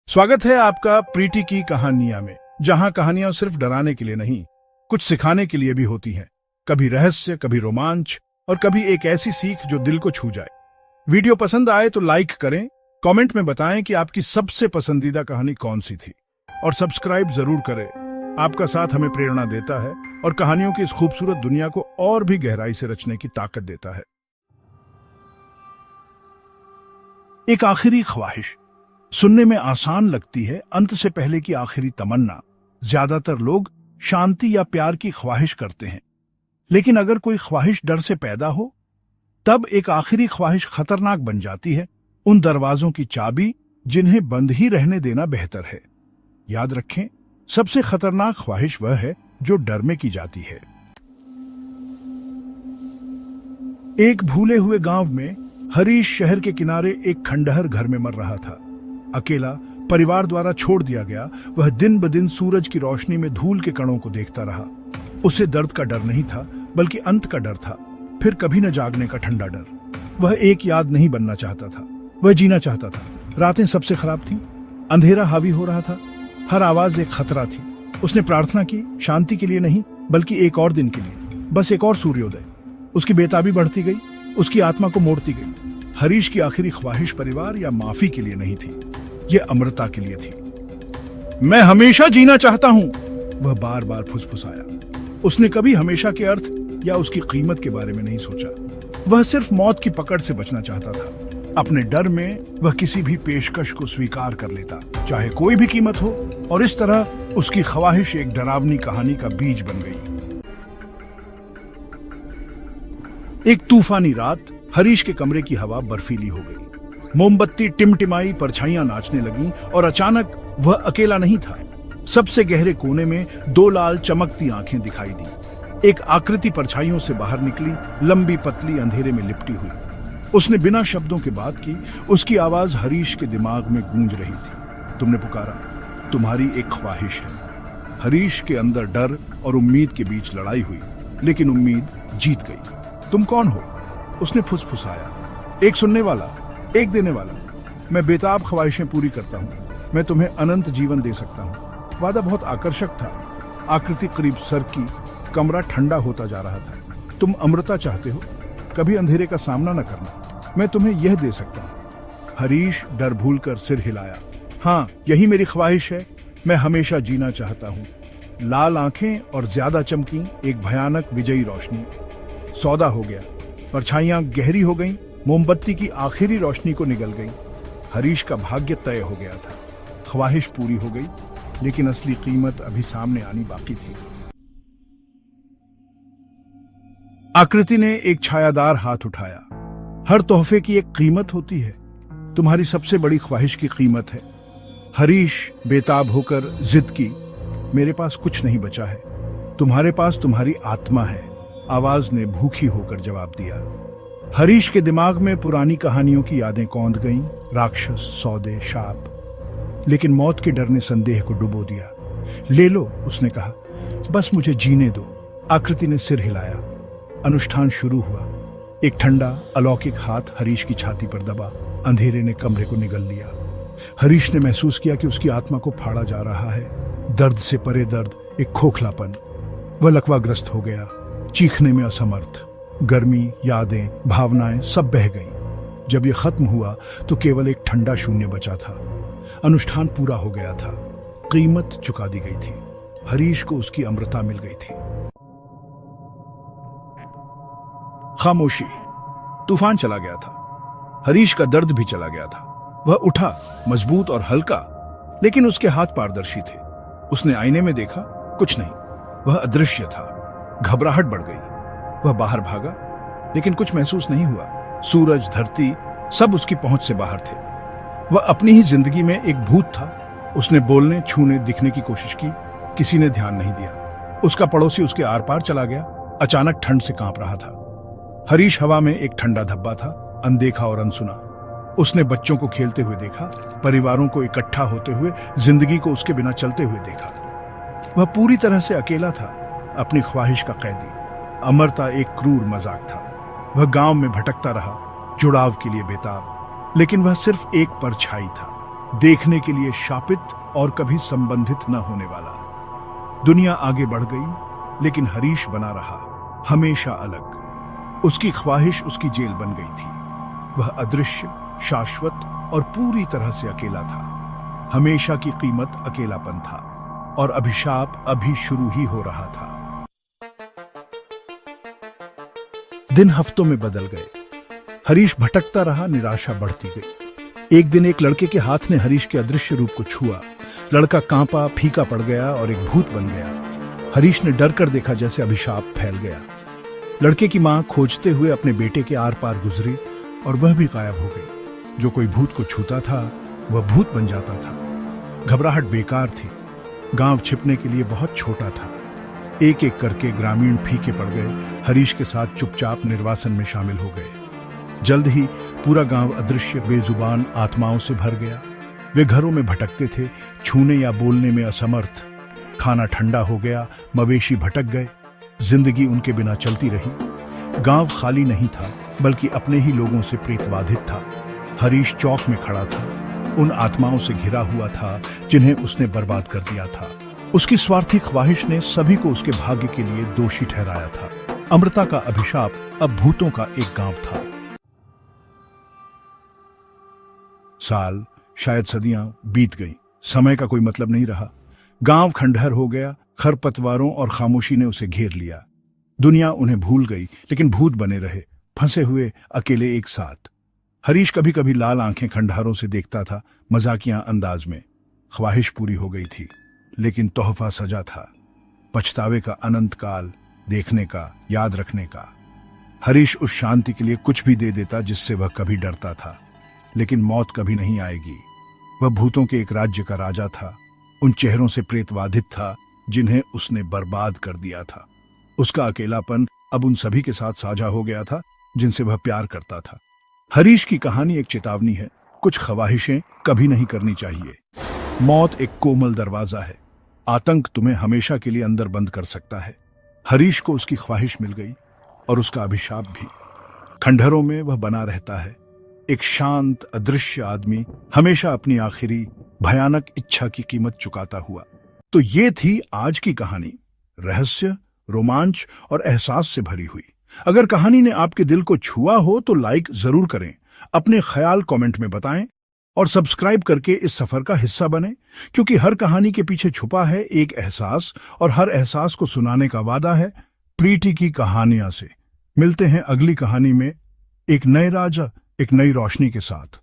स्वागत है आपका प्रीति की कहानियां में, जहां कहानियां सिर्फ डराने के लिए नहीं, कुछ सिखाने के लिए भी होती हैं। कभी रहस्य, कभी रोमांच और कभी एक ऐसी सीख जो दिल को छू जाए। वीडियो पसंद आए तो लाइक करें, कमेंट में बताएं कि आपकी सबसे पसंदीदा कहानी कौन सी थी और सब्सक्राइब जरूर करें। आपका साथ हमें प्रेरणा देता है और कहानियों की इस खूबसूरत दुनिया को और भी गहराई से रचने की ताकत देता है। एक आखिरी ख्वाहिश सुनने में आसान लगती है, अंत से पहले की आखिरी तमन्ना। ज्यादातर लोग शांति या प्यार की ख्वाहिश करते हैं, लेकिन अगर कोई ख्वाहिश डर से पैदा हो, तब एक आखिरी ख्वाहिश खतरनाक बन जाती है। उन दरवाजों की चाबी जिन्हें बंद ही रहने देना बेहतर है। याद रखें, सबसे खतरनाक ख्वाहिश वह है जो डर में की जाती है। एक भूले हुए गांव में हरीश शहर के किनारे एक खंडहर घर में मर रहा था। अकेला, परिवार द्वारा छोड़ दिया गया, वह दिन ब दिन सूरज की रोशनी में धूल के कणों को देखता रहा। उसे दर्द का डर नहीं था, बल्कि अंत का डर था, फिर कभी न जागने का ठंडा डर। वह एक याद नहीं बनना चाहता था, वह जीना चाहता था। रातें सबसे खराब थीं, अंधेरा हावी हो रहा था, हर आवाज एक खतरा थी। उसने प्रार्थना की, शांति के लिए नहीं, बल्कि एक और दिन के लिए, बस एक और सूर्योदय। उसकी बेताबी बढ़ती गई, उसकी आत्मा को मोड़ती गई। हरीश की आखिरी ख्वाहिश परिवार या माफी के लिए नहीं थी, यह अमृता के लिए थी। मैं हमेशा जीना चाहता हूं, वह बार बार फुसफुसाया। उसने कभी हमेशा के अर्थ या उसकी कीमत के बारे में नहीं सोचा। वह सिर्फ मौत की पकड़ से बचना चाहता था। अपने डर में वह किसी भी पेशकश को स्वीकार कर लेता, चाहे कोई भी कीमत हो, और इस तरह उसकी ख्वाहिश एक डरावनी कहानी का बीज बन गई। एक तूफानी रात, हरीश के कमरे की हवा बर्फीली हो गई। मोमबत्ती टिमटिमाई, परछाइयां नाचने लगीं और अचानक वह अकेला नहीं था। सबसे गहरे कोने में दो लाल चमकती आंखें दिखाई दी। एक आकृति परछाइयों से बाहर निकली, लंबी पतली, अंधेरे में लिपटी हुई। उसने बिना शब्दों के बात की। उसकी आवाज हरीश के दिमाग में गूंज रही थी। तुमने पुकारा, तुम्हारी एक ख्वाहिश है। हरीश के अंदर डर और उम्मीद के बीच लड़ाई हुई, लेकिन उम्मीद जीत गई। तुम कौन हो? उसने फुसफुसाया। एक सुनने वाला, एक देने वाला। मैं बेताब ख्वाहिशें पूरी करता हूं। मैं तुम्हें अनंत जीवन दे सकता हूं। वादा बहुत आकर्षक था। आकृति करीब सर की, कमरा ठंडा होता जा रहा था। तुम अमृता चाहते हो, कभी अंधेरे का सामना न करना। मैं तुम्हें यह दे सकता हूं। हरीश डर भूलकर सिर हिलाया। हाँ, यही मेरी ख्वाहिश है। मैं हमेशा जीना चाहता हूं। लाल आंखें और ज्यादा चमकी, एक भयानक विजयी रोशनी। सौदा हो गया। परछाइयां गहरी हो गईं, मोमबत्ती की आखिरी रोशनी को निगल गई। हरीश का भाग्य तय हो गया था। ख्वाहिश पूरी हो गई, लेकिन असली कीमत अभी सामने आनी बाकी थी। आकृति ने एक छायादार हाथ उठाया। हर तोहफे की एक कीमत होती है। तुम्हारी सबसे बड़ी ख्वाहिश की कीमत है। हरीश बेताब होकर जिद की, मेरे पास कुछ नहीं बचा है। तुम्हारे पास तुम्हारी आत्मा है, आवाज ने भूखी होकर जवाब दिया। हरीश के दिमाग में पुरानी कहानियों की यादें कौंध गईं, राक्षस, सौदे, शाप। लेकिन मौत के डर ने संदेह को डुबो दिया। ले लो, उसने कहा, बस मुझे जीने दो। आकृति ने सिर हिलाया। अनुष्ठान शुरू हुआ। एक ठंडा, अलौकिक हाथ हरीश की छाती पर दबा। अंधेरे ने कमरे को निगल लिया। हरीश ने महसूस किया कि उसकी आत्मा को फाड़ा जा रहा है। दर्द से परे दर्द, एक खोखलापन। वह लकवाग्रस्त हो गया, चीखने में असमर्थ। गर्मी, यादें, भावनाएं सब बह गईं। जब यह खत्म हुआ तो केवल एक ठंडा शून्य बचा था। अनुष्ठान पूरा हो गया था। कीमत चुका दी गई थी। हरीश को उसकी अमृता मिल गई थी। खामोशी। तूफान चला गया था। हरीश का दर्द भी चला गया था। वह उठा, मजबूत और हल्का, लेकिन उसके हाथ पारदर्शी थे। उसने आईने में देखा, कुछ नहीं। वह अदृश्य था। घबराहट बढ़ गई। वह बाहर भागा, लेकिन कुछ महसूस नहीं हुआ। सूरज, धरती, सब उसकी पहुंच से बाहर थे। वह अपनी ही जिंदगी में एक भूत था। उसने बोलने, छूने, दिखने की कोशिश की, किसी ने ध्यान नहीं दिया। उसका पड़ोसी उसके आर पार चला गया, अचानक ठंड से कांप रहा था। हरीश हवा में एक ठंडा धब्बा था, अनदेखा और अनसुना। उसने बच्चों को खेलते हुए देखा, परिवारों को इकट्ठा होते हुए, जिंदगी को उसके बिना चलते हुए देखा। वह पूरी तरह से अकेला था, अपनी ख्वाहिश का कैदी। अमरता एक क्रूर मजाक था। वह गांव में भटकता रहा, जुड़ाव के लिए बेताब, लेकिन वह सिर्फ एक परछाई था। देखने के लिए शापित और कभी संबंधित न होने वाला। दुनिया आगे बढ़ गई, लेकिन हरीश बना रहा, हमेशा अलग। उसकी ख्वाहिश उसकी जेल बन गई थी। वह अदृश्य, शाश्वत और पूरी तरह से अकेला था। हमेशा की कीमत अकेलापन था, और अभिशाप अभी शुरू ही हो रहा था। दिन हफ्तों में बदल गए। हरीश भटकता रहा, निराशा बढ़ती गई। एक दिन एक लड़के के हाथ ने हरीश के अदृश्य रूप को छुआ। लड़का कांपा, फीका पड़ गया और एक भूत बन गया। हरीश ने डर कर देखा जैसे अभिशाप फैल गया। लड़के की मां खोजते हुए अपने बेटे के आर पार गुजरी और वह भी गायब हो गई। जो कोई भूत को छूता था वह भूत बन जाता था। घबराहट बेकार थी। गांव छिपने के लिए बहुत छोटा था। एक एक करके ग्रामीण फीके पड़ गए। हरीश के साथ चुपचाप निर्वासन में शामिल हो गए। जल्द ही पूरा गांव अदृश्य, बेजुबान आत्माओं से भर गया। वे घरों में भटकते थे, छूने या बोलने में असमर्थ। खाना ठंडा हो गया, मवेशी भटक गए, जिंदगी उनके बिना चलती रही। गांव खाली नहीं था, बल्कि अपने ही लोगों से प्रेतबाधित था। हरीश चौक में खड़ा था, उन आत्माओं से घिरा हुआ था जिन्हें उसने बर्बाद कर दिया था। उसकी स्वार्थी ख्वाहिश ने सभी को उसके भाग्य के लिए दोषी ठहराया था। अमृता का अभिशाप अब भूतों का एक गांव था। साल, शायद सदियां बीत गई। समय का कोई मतलब नहीं रहा। गांव खंडहर हो गया। खरपतवारों और खामोशी ने उसे घेर लिया। दुनिया उन्हें भूल गई, लेकिन भूत बने रहे, फंसे हुए, अकेले एक साथ। हरीश कभी कभी लाल आंखें खंडहरों से देखता था, मजाकिया अंदाज में। ख्वाहिश पूरी हो गई थी, लेकिन तोहफा सजा था। पछतावे का अनंत काल, देखने का, याद रखने का। हरीश उस शांति के लिए कुछ भी दे देता जिससे वह कभी डरता था। लेकिन मौत कभी नहीं आएगी। वह भूतों के एक राज्य का राजा था। उन चेहरों से प्रेतवाधित था जिन्हें उसने बर्बाद कर दिया था। उसका अकेलापन अब उन सभी के साथ साझा हो गया था जिनसे वह प्यार करता था। हरीश की कहानी एक चेतावनी है। कुछ ख्वाहिशें कभी नहीं करनी चाहिए। मौत एक कोमल दरवाजा है। आतंक तुम्हें हमेशा के लिए अंदर बंद कर सकता है। हरीश को उसकी ख्वाहिश मिल गई और उसका अभिशाप भी। खंडहरों में वह बना रहता है, एक शांत अदृश्य आदमी, हमेशा अपनी आखिरी भयानक इच्छा की कीमत चुकाता हुआ। तो ये थी आज की कहानी, रहस्य, रोमांच और एहसास से भरी हुई। अगर कहानी ने आपके दिल को छुआ हो तो लाइक जरूर करें, अपने ख्याल कमेंट में बताएं और सब्सक्राइब करके इस सफर का हिस्सा बने, क्योंकि हर कहानी के पीछे छुपा है एक एहसास, और हर एहसास को सुनाने का वादा है प्रीति की कहानियां से। मिलते हैं अगली कहानी में, एक नए राजा, एक नई रोशनी के साथ।